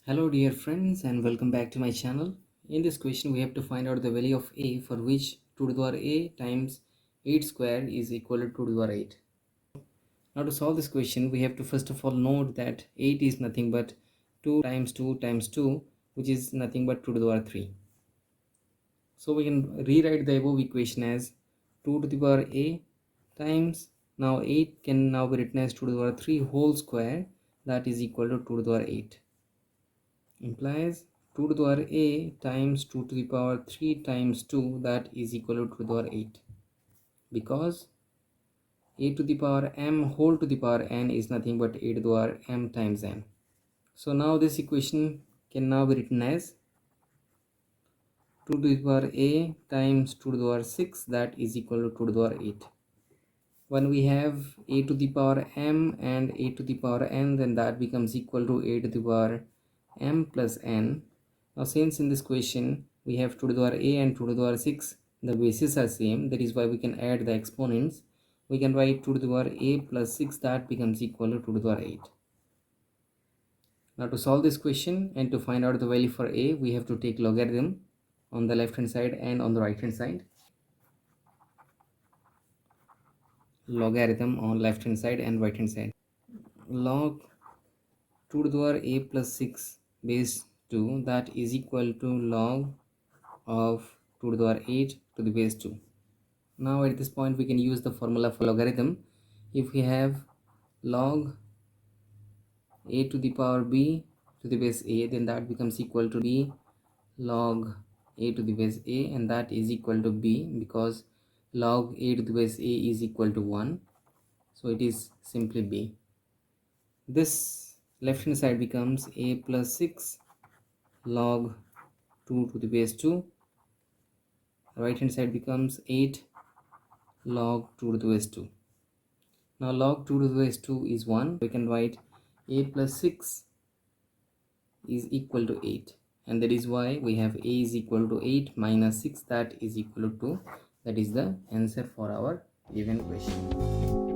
Hello dear friends and welcome back to my channel. In this question we have to find out the value of a for which 2 to the power a times 8 square is equal to 2 to the power 8. Now to solve this question we have to first of all note that 8 is nothing but 2 times 2 times 2, which is nothing but 2 to the power 3. So we can rewrite the above equation as 2 to the power a times, now 8 can now be written as 2 to the power 3 whole square, that is equal to 2 to the power 8. Implies 2 to the power a times 2 to the power 3 times 2, that is equal to 2 to the power 8, because a to the power m whole to the power n is nothing but a to the power m times n. So now this equation can now be written as 2 to the power a times 2 to the power 6, that is equal to 2 to the power 8. When we have a to the power m and a to the power n, then that becomes equal to a to the power m plus n. Now since in this question we have 2 to the power a and 2 to the power 6, the bases are same, that is why we can add the exponents. We can write 2 to the power a plus 6, that becomes equal to 2 to the power 8. Now to solve this question and to find out the value for a, we have to take logarithm on the left hand side and on the right hand side. Logarithm on left hand side and right hand side. Log 2 to the power a plus 6 base 2, that is equal to log of 2 to the power 8 to the base 2. Now at this point we can use the formula for logarithm. If we have log a to the power b to the base a, then that becomes equal to b log a to the base a, and that is equal to b because log a to the base a is equal to 1, so it is simply b. This left hand side becomes a plus 6 log 2 to the base 2. Right hand side becomes 8 log 2 to the base 2. Now log 2 to the base 2 is 1. We can write a plus 6 is equal to 8, and that is why we have a is equal to 8 minus 6, that is equal to 2. That is the answer for our given question.